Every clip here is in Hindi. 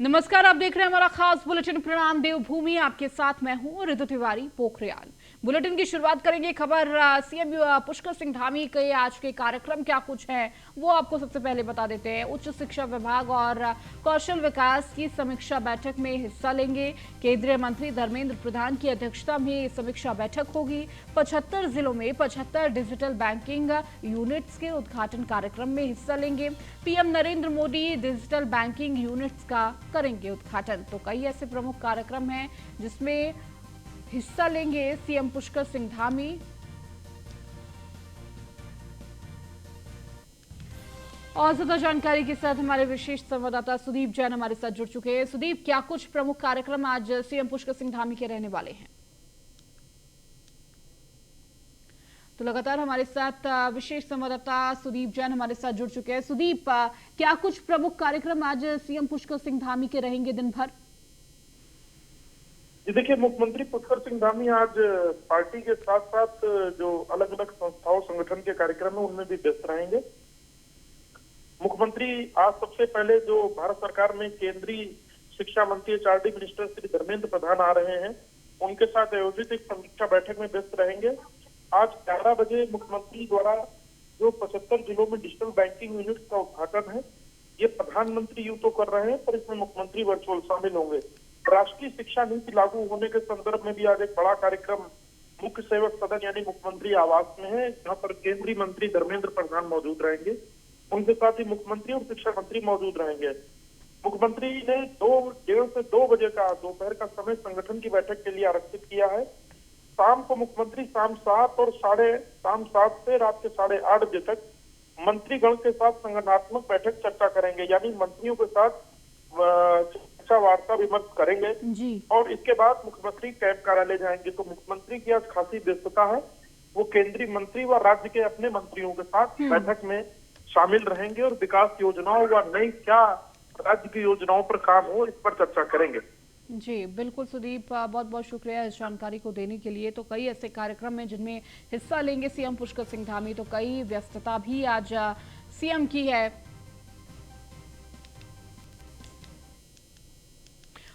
नमस्कार, आप देख रहे हैं हमारा खास बुलेटिन प्रणाम देवभूमि। आपके साथ मैं हूं ऋतु तिवारी पोखरियाल। बुलेटिन की शुरुआत करेंगे खबर सीएम पुष्कर सिंह धामी के आज के कार्यक्रम क्या कुछ है वो आपको सबसे पहले बता देते हैं। उच्च शिक्षा विभाग और कौशल विकास की समीक्षा बैठक में हिस्सा लेंगे। केंद्रीय मंत्री धर्मेंद्र प्रधान की अध्यक्षता में समीक्षा बैठक होगी। 75 जिलों में 75 डिजिटल बैंकिंग यूनिट्स के उद्घाटन कार्यक्रम में हिस्सा लेंगे। PM Narendra Modi digital banking units का करेंगे उद्घाटन। तो कई ऐसे प्रमुख कार्यक्रम हैं जिसमें हिस्सा लेंगे सीएम पुष्कर सिंह धामी। और ज्यादा जानकारी के साथ हमारे विशेष संवाददाता सुदीप जैन हमारे साथ जुड़ चुके हैं। सुदीप, क्या कुछ प्रमुख कार्यक्रम आज सीएम पुष्कर सिंह धामी के रहने वाले हैं? तो लगातार हमारे साथ विशेष संवाददाता सुदीप जैन हमारे साथ जुड़ चुके हैं। सुदीप, क्या कुछ प्रमुख कार्यक्रम आज सीएम पुष्कर सिंह धामी के रहेंगे दिन भर? जी देखिए, मुख्यमंत्री पुष्कर सिंह धामी आज पार्टी के साथ साथ जो अलग अलग संस्थाओं संगठन के कार्यक्रम है उनमें भी व्यस्त रहेंगे। मुख्यमंत्री आज सबसे पहले जो भारत सरकार में केंद्रीय शिक्षा मंत्री एचआरडी मिनिस्टर श्री धर्मेंद्र प्रधान आ रहे हैं उनके साथ आयोजित एक समीक्षा बैठक में व्यस्त रहेंगे। आज 11 बजे मुख्यमंत्री द्वारा जो 75 जिलों में डिजिटल बैंकिंग यूनिट का उद्घाटन है, ये प्रधानमंत्री यूं तो कर रहे हैं पर इसमें मुख्यमंत्री वर्चुअल शामिल होंगे। राष्ट्रीय शिक्षा नीति लागू होने के संदर्भ में भी आज एक बड़ा कार्यक्रम मुख्य सेवक सदन यानी मुख्यमंत्री आवास में है, जहां पर केंद्रीय मंत्री धर्मेंद्र प्रधान मौजूद रहेंगे। उनके साथ ही मुख्यमंत्री और शिक्षा मंत्री मौजूद रहेंगे। मुख्यमंत्री ने 1:30 से 2 बजे का दोपहर का समय संगठन की बैठक के लिए आरक्षित किया है। शाम को मुख्यमंत्री शाम 7 से रात के 8:30 बजे तक मंत्रीगण के साथ संगठनात्मक बैठक चर्चा करेंगे, यानी मंत्रियों के साथ चर्चा वार्ता विमर्श करेंगे जी। और इसके बाद मुख्यमंत्री कैंप कार्यालय जाएंगे। तो मुख्यमंत्री की आज खासी व्यस्तता है, वो केंद्रीय मंत्री व राज्य के अपने मंत्रियों के साथ बैठक में शामिल रहेंगे और विकास योजनाओं व नई क्या राज्य की योजनाओं पर काम हो इस पर चर्चा करेंगे। जी बिल्कुल सुदीप, बहुत बहुत शुक्रिया इस जानकारी को देने के लिए। तो कई ऐसे कार्यक्रम हैं जिनमें हिस्सा लेंगे सीएम पुष्कर सिंह धामी। तो कई व्यस्तता भी आज सीएम की है।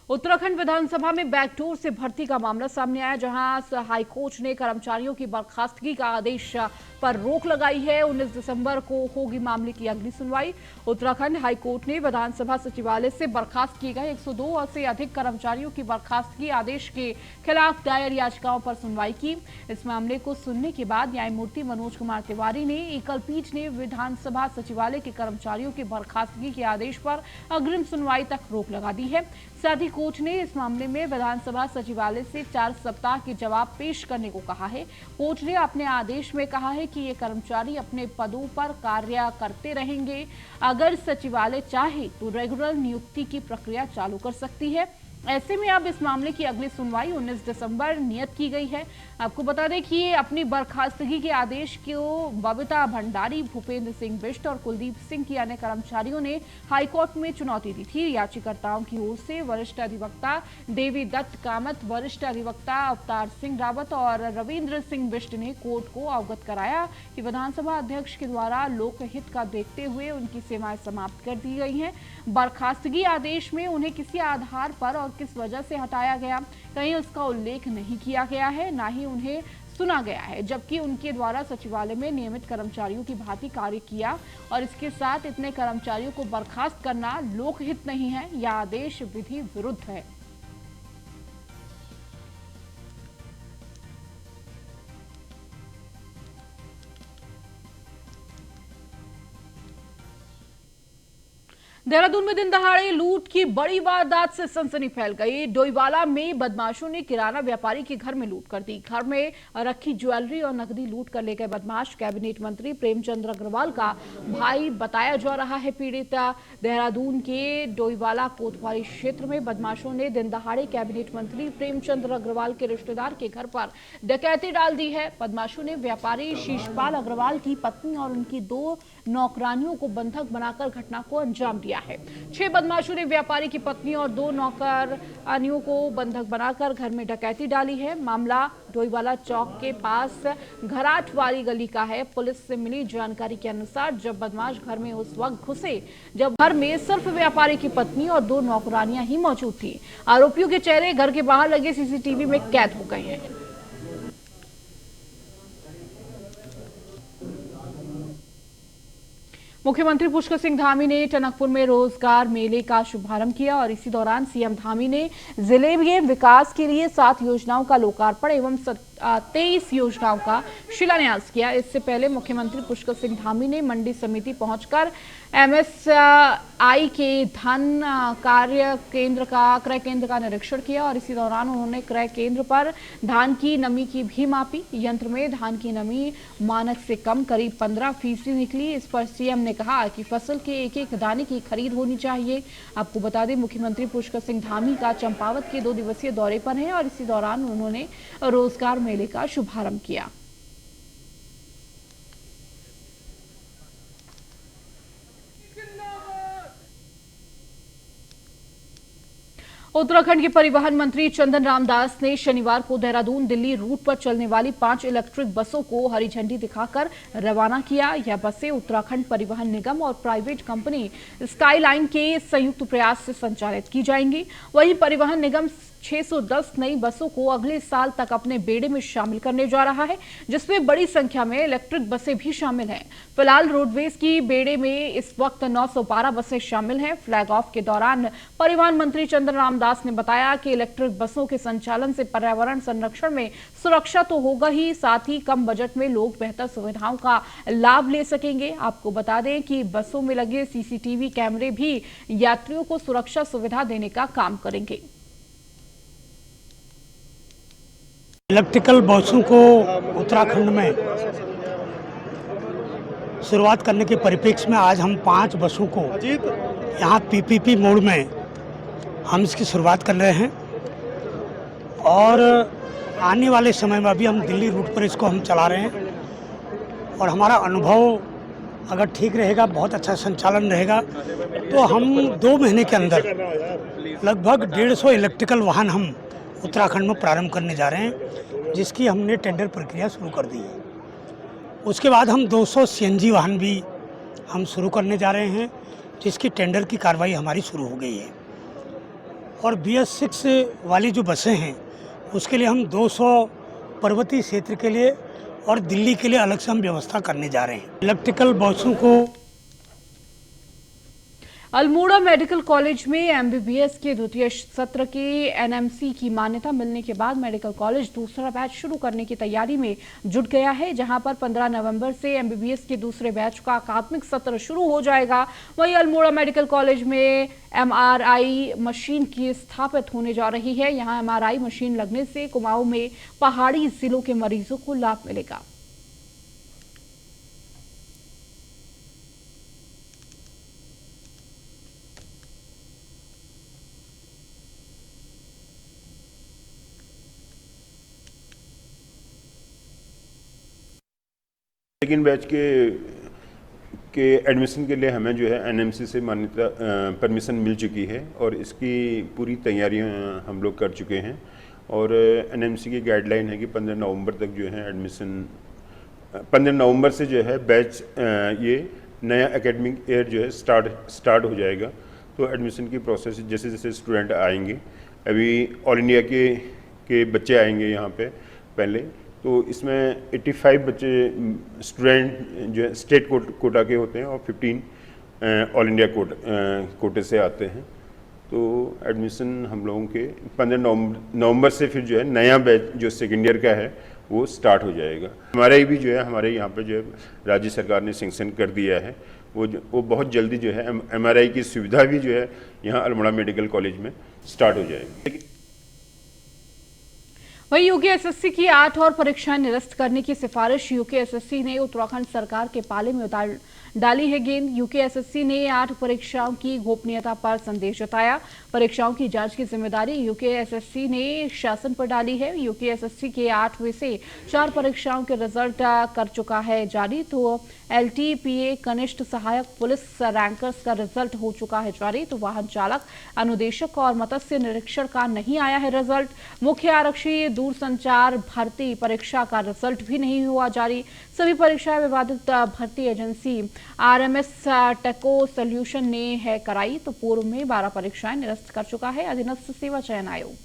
उत्तराखंड विधानसभा में बैकडोर से भर्ती का मामला सामने आया, जहां हाईकोर्ट ने कर्मचारियों की बर्खास्तगी का आदेश पर रोक लगाई है। 19 दिसंबर को होगी मामले की अगली सुनवाई। उत्तराखंड हाईकोर्ट ने विधानसभा सचिवालय से बर्खास्त किए गए 102 से अधिक कर्मचारियों की बर्खास्तगी आदेश के खिलाफ दायर याचिकाओं पर सुनवाई की। इस मामले को सुनने के बाद न्यायमूर्ति मनोज कुमार तिवारी ने एकल पीठ ने विधानसभा सचिवालय के कर्मचारियों की बर्खास्तगी के आदेश पर अग्रिम सुनवाई तक रोक लगा दी है। साथ ही कोर्ट ने इस मामले में विधानसभा सचिवालय से 4 सप्ताह के जवाब पेश करने को कहा है। कोर्ट ने अपने आदेश में कहा है कि ये कर्मचारी अपने पदों पर कार्य करते रहेंगे। अगर सचिवालय चाहे तो रेगुलर नियुक्ति की प्रक्रिया चालू कर सकती है। ऐसे में अब इस मामले की अगली सुनवाई 19 दिसंबर नियत की गई है। आपको बता दें कि अपनी बर्खास्तगी के आदेश को बबीता भंडारी, भूपेंद्र सिंह बिष्ट और कुलदीप सिंह की अन्य कर्मचारियों ने हाईकोर्ट में चुनौती दी थी। याचिकाकर्ताओं की ओर से वरिष्ठ अधिवक्ता देवी दत्त कामत, वरिष्ठ अधिवक्ता अवतार सिंह रावत और रविंद्र सिंह बिष्ट ने कोर्ट को अवगत कराया कि विधानसभा अध्यक्ष के द्वारा लोकहित का देखते हुए उनकी सेवाएं समाप्त कर दी गई हैं। बर्खास्तगी आदेश में उन्हें किसी आधार पर और किस वजह से हटाया गया, कहीं उसका उल्लेख नहीं किया गया है, ना ही उन्हें सुना गया है, जबकि उनके द्वारा सचिवालय में नियमित कर्मचारियों की भांति कार्य किया। और इसके साथ इतने कर्मचारियों को बर्खास्त करना लोकहित नहीं है, यह आदेश विधि विरुद्ध है। देहरादून में दिन दहाड़े लूट की बड़ी वारदात से सनसनी फैल गई। डोईवाला में बदमाशों ने किराना व्यापारी के घर में लूट कर दी। घर में रखी ज्वेलरी और नकदी लूट कर ले गए बदमाश कैबिनेट मंत्री प्रेमचंद अग्रवाल का भाई बताया जा रहा है पीड़ित। देहरादून के डोईवाला कोतवाली क्षेत्र में बदमाशों ने दिन दहाड़े कैबिनेट मंत्री प्रेमचंद अग्रवाल के रिश्तेदार के घर पर डकैती डाल दी है। बदमाशों ने व्यापारी शीशपाल अग्रवाल की पत्नी और उनकी 2 नौकरानियों को बंधक बनाकर घटना को अंजाम दिया है। 6 बदमाशों ने व्यापारी की पत्नी और 2 नौकरानियों को बंधक बनाकर घर में डकैती डाली है। मामला डोईवाला चौक के पास घराट वाली गली का है। पुलिस से मिली जानकारी के अनुसार जब बदमाश घर में उस वक्त घुसे जब घर में सिर्फ व्यापारी की पत्नी और 2 नौकरानियां ही मौजूद थी। आरोपियों के चेहरे घर के बाहर लगे सीसीटीवी में कैद हो गए हैं। मुख्यमंत्री पुष्कर सिंह धामी ने टनकपुर में रोजगार मेले का शुभारंभ किया और इसी दौरान सीएम धामी ने जिले में विकास के लिए 7 योजनाओं का लोकार्पण एवं 23 योजनाओं का शिलान्यास किया। इससे पहले मुख्यमंत्री पुष्कर सिंह धामी ने मंडी समिति पहुंचकर एमएसआई के धन क्रय केंद्र का निरीक्षण किया और इसी दौरान उन्होंने क्रय केंद्र पर धान की नमी की भी मापी। यंत्र में धान की नमी मानक से कम करीब 15% निकली। इस पर सीएम ने कहा कि फसल के एक एक दाने की खरीद होनी चाहिए। आपको बता दें, मुख्यमंत्री पुष्कर सिंह धामी का चंपावत के 2 दिवसीय दौरे पर है और इसी दौरान उन्होंने रोजगार मेले का शुभारंभ किया। उत्तराखंड के परिवहन मंत्री चंदन रामदास ने शनिवार को देहरादून दिल्ली रूट पर चलने वाली 5 इलेक्ट्रिक बसों को हरी झंडी दिखाकर रवाना किया। यह बसें उत्तराखंड परिवहन निगम और प्राइवेट कंपनी स्काईलाइन के संयुक्त प्रयास से संचालित की जाएंगी। वहीं परिवहन निगम 610 नई बसों को अगले साल तक अपने बेड़े में शामिल करने जा रहा है, जिसमें बड़ी संख्या में इलेक्ट्रिक बसें भी शामिल हैं। फिलहाल रोडवेज की बेड़े में इस वक्त 912 बसें शामिल हैं। फ्लैग ऑफ के दौरान परिवहन मंत्री चंदन रामदास ने बताया कि इलेक्ट्रिक बसों के संचालन से पर्यावरण संरक्षण में सुरक्षा तो होगा ही, साथ ही कम बजट में लोग बेहतर सुविधाओं का लाभ ले सकेंगे। आपको बता दें कि बसों में लगे सीसीटीवी कैमरे भी यात्रियों को सुरक्षा सुविधा देने का काम करेंगे। इलेक्ट्रिकल बसों को उत्तराखंड में शुरुआत करने के परिप्रेक्ष्य में आज हम 5 बसों को यहाँ पीपीपी मोड में हम इसकी शुरुआत कर रहे हैं और आने वाले समय में अभी हम दिल्ली रूट पर इसको हम चला रहे हैं और हमारा अनुभव अगर ठीक रहेगा, बहुत अच्छा संचालन रहेगा, तो हम 2 महीने के अंदर लगभग 150 इलेक्ट्रिकल वाहन हम उत्तराखंड में प्रारंभ करने जा रहे हैं, जिसकी हमने टेंडर प्रक्रिया शुरू कर दी है। उसके बाद हम 200 सीएनजी वाहन भी हम शुरू करने जा रहे हैं, जिसकी टेंडर की कार्रवाई हमारी शुरू हो गई है। और BS6 वाली जो बसें हैं उसके लिए हम 200 पर्वतीय क्षेत्र के लिए और दिल्ली के लिए अलग से हम व्यवस्था करने जा रहे हैं। इलेक्ट्रिकल बसों को अल्मोड़ा मेडिकल कॉलेज में एमबीबीएस के द्वितीय सत्र के एनएमसी की मान्यता मिलने के बाद मेडिकल कॉलेज दूसरा बैच शुरू करने की तैयारी में जुट गया है, जहां पर 15 नवंबर से एमबीबीएस के दूसरे बैच का अकादमिक सत्र शुरू हो जाएगा। वहीं अल्मोड़ा मेडिकल कॉलेज में एमआरआई मशीन की स्थापित होने जा रही है। यहां एमआरआई मशीन लगने से कुमाऊं में पहाड़ी जिलों के मरीजों को लाभ मिलेगा। सेकेंड बैच के एडमिशन के लिए हमें जो है एनएमसी से मान्यता परमिशन मिल चुकी है और इसकी पूरी तैयारियां हम लोग कर चुके हैं। और एनएमसी की गाइडलाइन है कि 15 नवंबर तक जो है एडमिशन 15 नवंबर से जो है बैच ये नया एकेडमिक ईयर जो है स्टार्ट हो जाएगा। तो एडमिशन की प्रोसेस जैसे जैसे स्टूडेंट आएंगे, अभी ऑल इंडिया के बच्चे आएंगे यहाँ पे पहले, तो इसमें 85 बच्चे स्टूडेंट जो है स्टेट कोटा के होते हैं और 15 ऑल इंडिया कोटे से आते हैं। तो एडमिशन हम लोगों के 15 नवंबर से फिर जो है नया बैच जो सेकेंड ईयर का है वो स्टार्ट हो जाएगा। हमारे भी जो है हमारे यहाँ पे जो है राज्य सरकार ने सैंक्शन कर दिया है, वो बहुत जल्दी जो है एमआरआई की सुविधा भी जो है यहाँ अल्मोड़ा मेडिकल कॉलेज में स्टार्ट हो जाएगी। वहीं यूकेएसएससी की 8 और परीक्षाएं निरस्त करने की सिफारिश यूकेएसएससी ने उत्तराखंड सरकार के पाले में डाली है गेंद। यूकेएसएससी ने 8 परीक्षाओं की गोपनीयता पर संदेश जताया। परीक्षाओं की जांच की जिम्मेदारी यूकेएसएससी ने शासन पर डाली है। यूकेएसएससी के 8 में से 4 परीक्षाओं के रिजल्ट कर चुका है जारी, तो एलटीपीए कनिष्ठ सहायक पुलिस रैंकर्स का रिजल्ट हो चुका है जारी, तो वाहन चालक, अनुदेशक और मत्स्य निरीक्षण का नहीं आया है रिजल्ट। मुख्य आरक्षी दूरसंचार भर्ती परीक्षा का रिजल्ट भी नहीं हुआ जारी। सभी परीक्षाएं विवादित भर्ती एजेंसी आरएमएस टेको सोल्यूशन ने है कराई, तो पूर्व में 12 परीक्षाएं निरस्त कर चुका है अधीनस्थ सेवा चयन आयोग।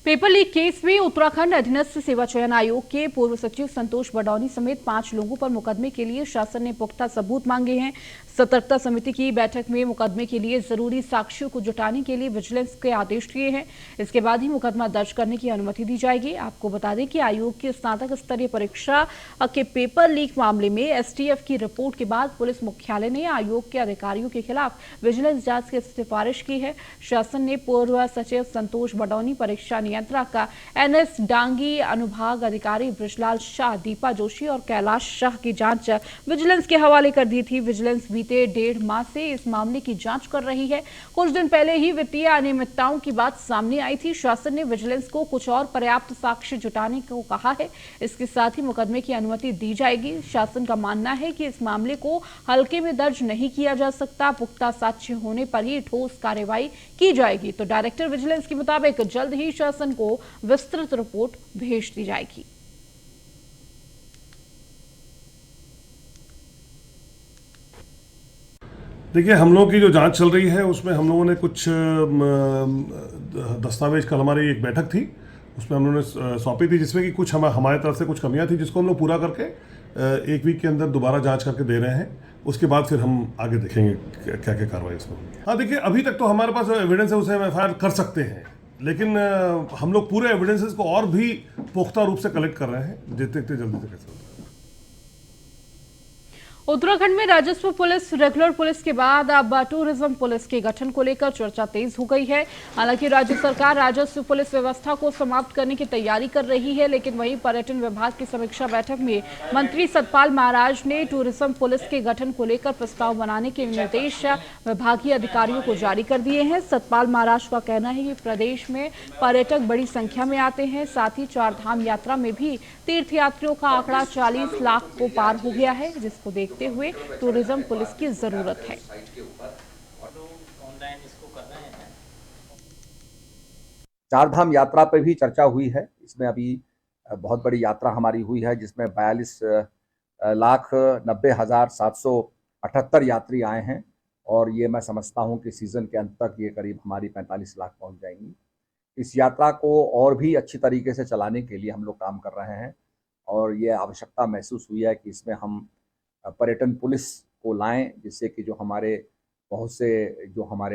पेपर लीक केस में उत्तराखंड अधीनस्थ सेवा चयन आयोग के पूर्व सचिव संतोष बडौनी समेत 5 लोगों पर मुकदमे के लिए शासन ने पुख्ता सबूत मांगे हैं। सतर्कता समिति की बैठक में मुकदमे के लिए जरूरी साक्ष्यों को जुटाने के लिए विजिलेंस के आदेश दिए हैं। इसके बाद ही मुकदमा दर्ज करने की अनुमति दी जाएगी। आपको बता दें कि आयोग की स्नातक स्तरीय परीक्षा के पेपर लीक मामले में एसटीएफ की रिपोर्ट के बाद पुलिस मुख्यालय ने आयोग के अधिकारियों के खिलाफ विजिलेंस जांच की सिफारिश की है। शासन ने पूर्व सचिव संतोष बडौनी, परीक्षा नियंत्रक एनएस डांगी, अनुभाग अधिकारी ब्रजलाल शाह, दीपा जोशी और कैलाश शाह की जांच विजिलेंस के हवाले कर दी थी। विजिलेंस बीते 1.5 माह से इस मामले की जांच कर रही है। कुछ दिन पहले ही वित्तीय अनियमितताओं की बात सामने आई थी। शासन ने विजिलेंस को कुछ और पर्याप्त साक्ष्य जुटाने को कहा है। इसके साथ ही मुकदमे की अनुमति दी जाएगी। शासन का मानना है कि इस मामले को हल्के में दर्ज नहीं किया जा सकता। पुख्ता साक्ष्य होने पर ही ठोस कार्रवाई की जाएगी। तो डायरेक्टर विजिलेंस के मुताबिक जल्द ही शासन को विस्तृत रिपोर्ट भेज दी जाएगी। देखिए, हम लोगों की जो जांच चल रही है उसमें हम लोगों ने कुछ दस्तावेज, कल हमारी एक बैठक थी उसमें हम लोगों ने सौंपी थी, जिसमें कि कुछ हमारे तरफ से कुछ कमियां थी, जिसको हम लोग पूरा करके 1 वीक के अंदर दोबारा जांच करके दे रहे हैं। उसके बाद फिर हम आगे देखेंगे क्या क्या कार्रवाई इसमें होगी। हाँ, देखिए, अभी तक तो हमारे पास एविडेंस है, उसे हम एफआईआर कर सकते हैं, लेकिन हम लोग पूरे एविडेंसेस को और भी पुख्ता रूप से कलेक्ट कर रहे हैं, जितने जल्दी से कैसे। उत्तराखंड में राजस्व पुलिस, रेगुलर पुलिस के बाद अब टूरिज्म पुलिस के गठन को लेकर चर्चा तेज हो गई है। हालांकि राज्य सरकार राजस्व पुलिस व्यवस्था को समाप्त करने की तैयारी कर रही है, लेकिन वहीं पर्यटन विभाग की समीक्षा बैठक में मंत्री सतपाल महाराज ने टूरिज्म पुलिस के गठन को लेकर प्रस्ताव बनाने के निर्देश विभागीय अधिकारियों को जारी कर दिए हैं। सतपाल महाराज का कहना है कि प्रदेश में पर्यटक बड़ी संख्या में आते हैं। साथ ही 4 धाम यात्रा में भी तीर्थयात्रियों का आंकड़ा 40 लाख को पार हो गया है, जिसको देखते हुए टूरिज्म पुलिस की जरूरत है। चार धाम यात्रा पर भी चर्चा हुई है। इसमें अभी बहुत बड़ी यात्रा हमारी हुई है, जिसमें 42,90,778 यात्री आए हैं, और ये मैं समझता हूं कि सीजन के अंत तक ये करीब हमारी 45 लाख पहुंच जाएंगी। इस यात्रा को और भी अच्छी तरीके से चलाने के लिए हम लोग काम कर रहे हैं, और ये आवश्यकता महसूस हुई है कि इसमें हम पर्यटन पुलिस को लाएं, जिससे कि जो हमारे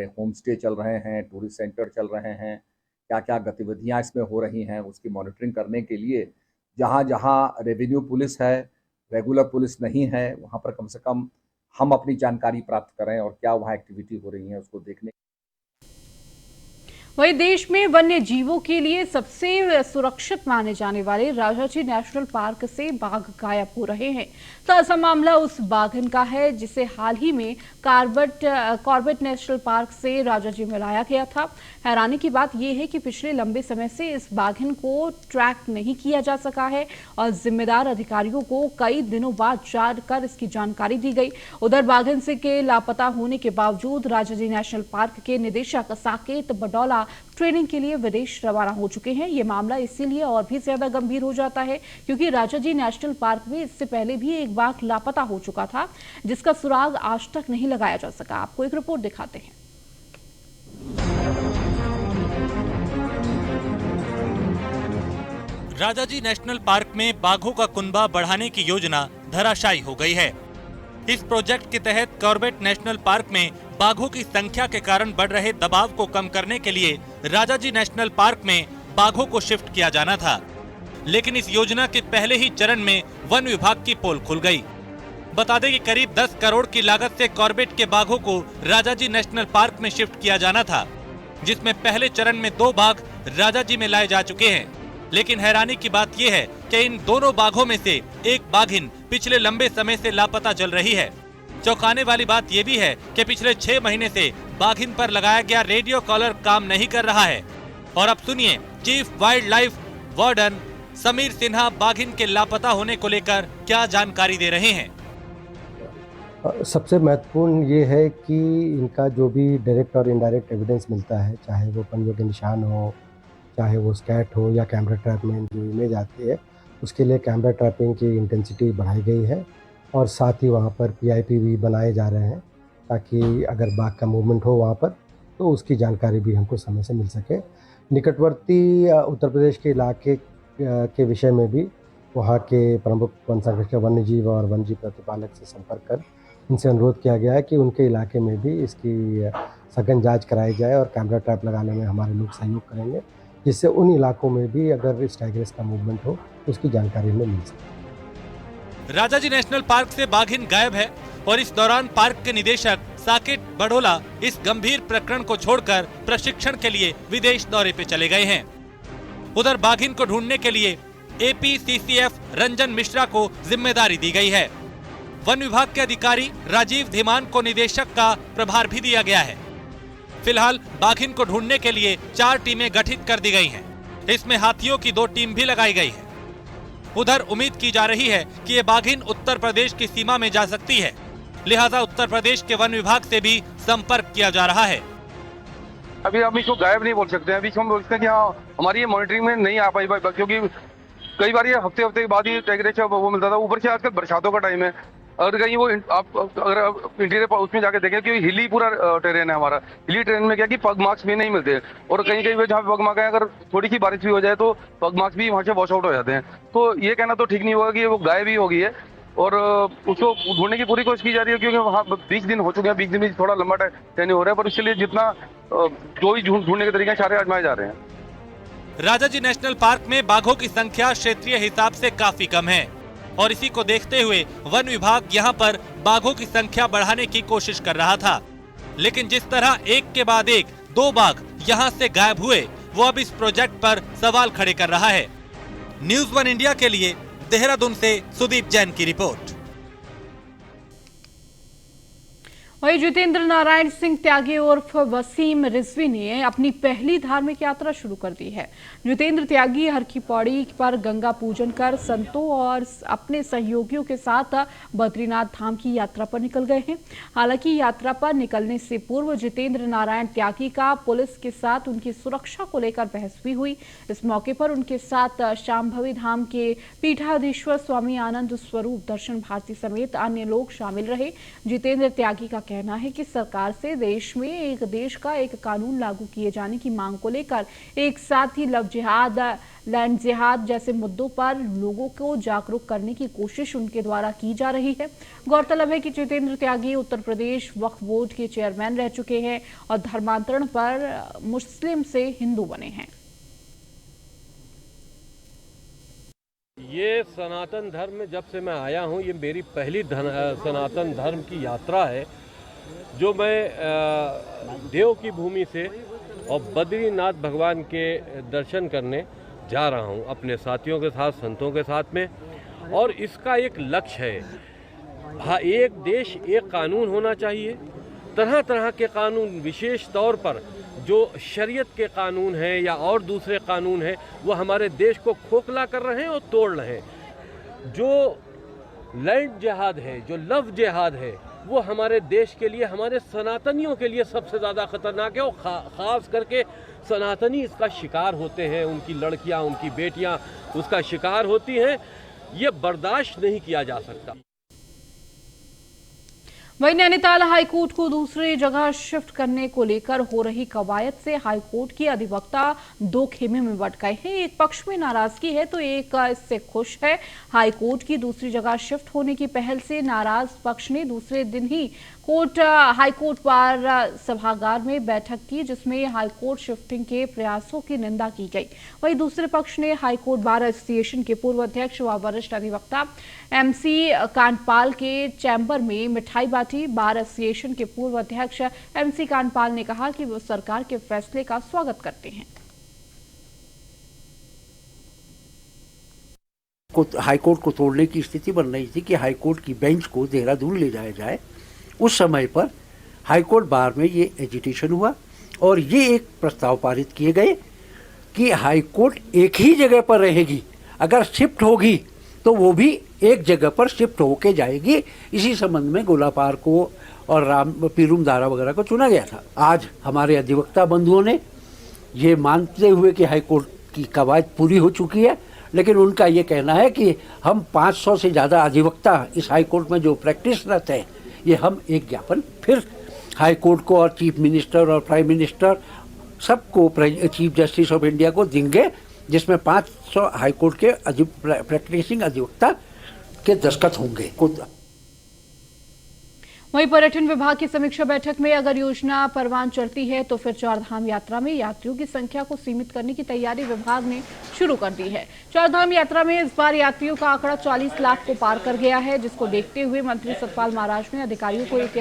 होम स्टे चल रहे हैं, टूरिस्ट सेंटर चल रहे हैं, क्या क्या गतिविधियां इसमें हो रही हैं, उसकी मॉनिटरिंग करने के लिए जहां जहां रेवेन्यू पुलिस है, रेगुलर पुलिस नहीं है, वहां पर कम से कम हम अपनी जानकारी प्राप्त करें और क्या वहां एक्टिविटी हो रही है उसको देखने। वहीं देश में वन्य जीवों के लिए सबसे सुरक्षित माने जाने वाले राजाजी नेशनल पार्क से बाघ गायब हो रहे हैं। ताजा मामला उस बाघन का है जिसे हाल ही में कॉर्बेट नेशनल पार्क से राजाजी में लाया गया था। हैरानी की बात यह है कि पिछले लंबे समय से इस बाघन को ट्रैक नहीं किया जा सका है, और जिम्मेदार अधिकारियों को कई दिनों बाद जाकर इसकी जानकारी दी गई। उधर बाघन से के लापता होने के बावजूद राजाजी नेशनल पार्क के निदेशक साकेत बडौला ट्रेनिंग के लिए विदेश रवाना हो चुके हैं। ये मामला इसीलिए और भी ज्यादा गंभीर हो जाता है क्योंकि राजाजी नेशनल पार्क में इससे पहले भी एक बाघ लापता हो चुका था, जिसका सुराग आज तक नहीं लगाया जा सका। आपको एक रिपोर्ट दिखाते हैं। राजाजी नेशनल पार्क में बाघों का कुनबा बढ़ाने की योजना धराशायी हो गई है। इस प्रोजेक्ट के तहत कॉर्बेट नेशनल पार्क में बाघों की संख्या के कारण बढ़ रहे दबाव को कम करने के लिए राजाजी नेशनल पार्क में बाघों को शिफ्ट किया जाना था, लेकिन इस योजना के पहले ही चरण में वन विभाग की पोल खुल गई। बता दें कि करीब 10 करोड़ की लागत से कॉर्बेट के बाघों को राजाजी नेशनल पार्क में शिफ्ट किया जाना था। जिसमें पहले चरण में 2 बाघ राजाजी में लाए जा चुके हैं। लेकिन हैरानी की बात यह है कि इन दोनों बाघों में से एक बाघिन पिछले लंबे समय से लापता चल रही है। चौंकाने वाली बात यह भी है कि पिछले 6 महीने से बाघिन पर लगाया गया रेडियो कॉलर काम नहीं कर रहा है। और अब सुनिए chief wild life warden Sameer Sinha बाघिन के लापता होने को लेकर क्या जानकारी दे रहे हैं। सबसे महत्वपूर्ण ये है कि इनका जो भी डायरेक्ट और इनडायरेक्ट एविडेंस मिलता है, चाहे वो पंजों के निशान हो, चाहे वो स्कैट हो या कैमरा ट्रैप में जो इमेज आती है, उसके लिए कैमरा ट्रैपिंग की इंटेंसिटी बढ़ाई गई है और साथ ही वहाँ पर PIP भी बनाए जा रहे हैं ताकि अगर बाघ का मूवमेंट हो वहाँ पर तो उसकी जानकारी भी हमको समय से मिल सके। निकटवर्ती उत्तर प्रदेश के इलाके के विषय में भी वहाँ के प्रमुख वन संरक्षक वन्य जीव और वन जीव प्रतिपालक से संपर्क कर उनसे अनुरोध किया गया है कि उनके इलाके में भी इसकी सघन जांच कराई जाए और कैमरा ट्रैप लगाने में हमारे लोग सहयोग करेंगे, जिससे उन इलाकों में भी अगर इस टाइगर्स का मूवमेंट हो तो उसकी जानकारी हमें मिल सके। राजाजी नेशनल पार्क से बाघिन गायब है और इस दौरान पार्क के निदेशक साकेत बड़ोला इस गंभीर प्रकरण को छोड़कर प्रशिक्षण के लिए विदेश दौरे पे चले गए हैं। उधर बाघिन को ढूंढने के लिए APCCF रंजन मिश्रा को जिम्मेदारी दी गई है। वन विभाग के अधिकारी राजीव धीमान को निदेशक का प्रभार भी दिया गया है। फिलहाल बाघिन को ढूंढने के लिए 4 टीमें गठित कर दी गई हैं। इसमें हाथियों की 2 टीम भी लगाई गई है। उधर उम्मीद की जा रही है कि ये बाघिन उत्तर प्रदेश की सीमा में जा सकती है, लिहाजा उत्तर प्रदेश के वन विभाग से भी संपर्क किया जा रहा है। अभी हम इसको गायब नहीं बोल सकते हैं, अभी हम बोल सकते हैं कि हाँ हमारी ये मॉनिटरिंग में नहीं आ पाई, क्योंकि कई बार ये हफ्ते के बाद ही टाइगर वो मिलता था। ऊपर से आजकल बरसातों का टाइम है, अगर कहीं वो आप अगर इंटीरियर उसमें जाके देखें कि हिली पूरा टेरेन है हमारा। हिली टेरेन में क्या कि पग मार्क्स भी नहीं मिलते और कहीं कहीं जहाँ पग मार्क है अगर थोड़ी सी बारिश भी हो जाए तो पग मार्क्स भी वहाँ से वॉश आउट हो जाते हैं। तो ये कहना तो ठीक नहीं होगा कि वो गायब ही हो गई है और उसको ढूंढने की पूरी कोशिश की जा रही है, क्योंकि वहाँ 20 दिन हो चुके हैं। 20 दिन में थोड़ा लंबा टाइम हो रहा है, पर उसके लिए जितना जो भी ढूंढने के तरीके सारे आजमाए जा रहे हैं। राजाजी नेशनल पार्क में बाघों की संख्या क्षेत्रीय हिसाब से काफी कम है और इसी को देखते हुए वन विभाग यहाँ पर बाघों की संख्या बढ़ाने की कोशिश कर रहा था। लेकिन जिस तरह एक के बाद एक 2 बाघ यहाँ से गायब हुए, वो अब इस प्रोजेक्ट पर सवाल खड़े कर रहा है। न्यूज़ 1 इंडिया के लिए देहरादून से सुदीप जैन की रिपोर्ट। वही जितेंद्र नारायण सिंह त्यागी उर्फ वसीम रिजवी ने अपनी पहली धार्मिक यात्रा शुरू कर दी है। जितेंद्र त्यागी हर की पौड़ी पर गंगा पूजन कर संतों और अपने सहयोगियों के साथ बद्रीनाथ धाम की यात्रा पर निकल गए हैं। हालांकि यात्रा पर निकलने से पूर्व जितेंद्र नारायण त्यागी का पुलिस के साथ उनकी सुरक्षा को लेकर बहस भी हुई। इस मौके पर उनके साथ शांभवी धाम के पीठाधीश्वर स्वामी आनंद स्वरूप दर्शन भारती समेत अन्य लोग शामिल रहे। जितेंद्र त्यागी का कहना है कि सरकार से देश में एक देश का एक कानून लागू किए जाने की मांग को लेकर एक साथ ही लव जिहाद, लैंड जिहाद जैसे मुद्दों पर लोगों को जागरूक करने की कोशिश उनके द्वारा की जा रही है। गौरतलब है कि जितेंद्र त्यागी उत्तर प्रदेश वक्फ बोर्ड के चेयरमैन रह चुके हैं और धर्मांतरण पर मुस्लिम से हिंदू बने हैं। ये सनातन धर्म में जब से मैं आया हूँ, ये मेरी पहली सनातन धर्म की यात्रा है, जो मैं देव की भूमि से और बद्रीनाथ भगवान के दर्शन करने जा रहा हूँ अपने साथियों के साथ, संतों के साथ में। और इसका एक लक्ष्य है, हाँ, एक देश एक कानून होना चाहिए। तरह तरह के कानून, विशेष तौर पर जो शरीयत के कानून हैं या और दूसरे कानून हैं, वो हमारे देश को खोखला कर रहे हैं और तोड़ रहे हैं। जो लैंड जिहाद है, जो लव जिहाद है, वो हमारे देश के लिए, हमारे सनातनियों के लिए सबसे ज़्यादा खतरनाक है और ख़ास करके सनातनी इसका शिकार होते हैं। उनकी लड़कियां, उनकी बेटियां उसका शिकार होती हैं। ये बर्दाश्त नहीं किया जा सकता। वहीं नैनीताल हाईकोर्ट को दूसरी जगह शिफ्ट करने को लेकर हो रही कवायद से हाईकोर्ट की अधिवक्ता 2 खेमे में बंट गए हैं। एक पक्ष में नाराजगी है तो एक इससे खुश है। हाईकोर्ट की दूसरी जगह शिफ्ट होने की पहल से नाराज पक्ष ने दूसरे दिन ही हाईकोर्ट बार सभागार में बैठक की, जिसमें हाईकोर्ट शिफ्टिंग के प्रयासों की निंदा की गई। वहीं दूसरे पक्ष ने हाईकोर्ट बार एसोसिएशन के पूर्व अध्यक्ष व वरिष्ठ अधिवक्ता MC कांडपाल के चैम्बर में मिठाईबाजी गुवाहाटी बार एसोसिएशन के पूर्व अध्यक्ष MC कांडपाल ने कहा कि वो सरकार के फैसले का स्वागत करते हैं। हाईकोर्ट को तोड़ने की स्थिति बन रही थी कि हाईकोर्ट की बेंच को देहरादून ले जाया जाए। उस समय पर हाईकोर्ट बार में ये एजिटेशन हुआ और ये एक प्रस्ताव पारित किए गए कि हाईकोर्ट एक ही जगह पर रहेगी, अगर शिफ्ट होगी तो वो भी एक जगह पर शिफ्ट होके जाएगी। इसी संबंध में गोलापार को और पीरूम दारा वगैरह को चुना गया था। आज हमारे अधिवक्ता बंधुओं ने ये मानते हुए कि हाईकोर्ट की कवायद पूरी हो चुकी है, लेकिन उनका ये कहना है कि हम 500 से ज़्यादा अधिवक्ता इस हाईकोर्ट में जो प्रैक्टिसरत हैं, ये हम एक ज्ञापन फिर हाईकोर्ट को और चीफ मिनिस्टर और प्राइम मिनिस्टर सबको चीफ जस्टिस ऑफ इंडिया को देंगे, जिसमें 500 हाईकोर्ट के प्रैक्टिसिंग अधिवक्ता के दस्तखत होंगे। वहीं पर्यटन विभाग की समीक्षा बैठक में अगर योजना परवान चढ़ती है तो फिर चारधाम यात्रा में यात्रियों की संख्या को सीमित करने की तैयारी विभाग ने शुरू कर दी है। चारधाम यात्रा में इस बार यात्रियों का आंकड़ा 40 लाख को पार कर गया है, जिसको देखते हुए मंत्री सतपाल महाराज ने अधिकारियों को एक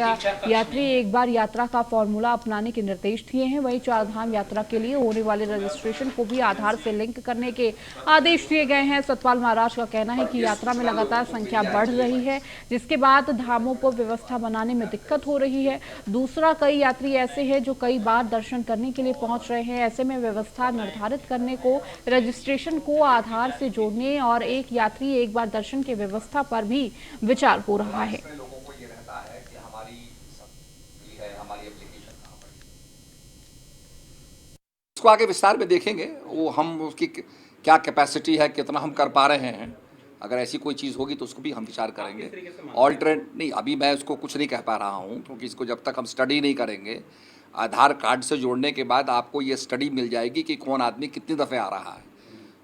यात्री एक बार यात्रा का फॉर्मूला अपनाने के निर्देश दिए हैं। वहीं चारधाम यात्रा के लिए होने वाले रजिस्ट्रेशन को भी आधार से लिंक करने के आदेश दिए गए हैं। सतपाल महाराज का कहना है कि यात्रा में लगातार संख्या बढ़ रही है, जिसके बाद धामों पर व्यवस्था बनाने में दिक्कत हो रही है। दूसरा, कई यात्री ऐसे हैं जो कई बार दर्शन करने के लिए पहुंच रहे हैं। ऐसे में व्यवस्था निर्धारित करने को, रजिस्ट्रेशन को आधार से जोड़ने और एक यात्री एक बार दर्शन की व्यवस्था पर भी विचार हो रहा है। इसको आगे विस्तार में देखेंगे, वो हम उसकी क्या कैपेसिटी है, कितना हम कर पा रहे हैं। अगर ऐसी कोई चीज़ होगी तो उसको भी हम विचार करेंगे। ऑल्टरनेट नहीं, अभी मैं उसको कुछ नहीं कह पा रहा हूँ, क्योंकि इसको जब तक हम स्टडी नहीं करेंगे, आधार कार्ड से जोड़ने के बाद आपको ये स्टडी मिल जाएगी कि कौन आदमी कितनी दफ़े आ रहा है,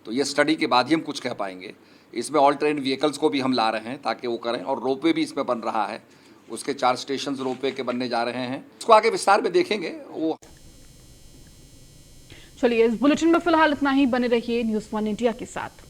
तो ये स्टडी के बाद ही हम कुछ कह पाएंगे। इसमें ऑल्टरनेट व्हीकल्स को भी हम ला रहे हैं ताकि वो करें, और रोपवे भी इसमें बन रहा है, उसके 4 स्टेशन रोपवे के बनने जा रहे हैं। इसको आगे विस्तार में देखेंगे। वो चलिए, इस बुलेटिन में फिलहाल इतना ही। बने रहिए न्यूज़ 1 इंडिया के साथ।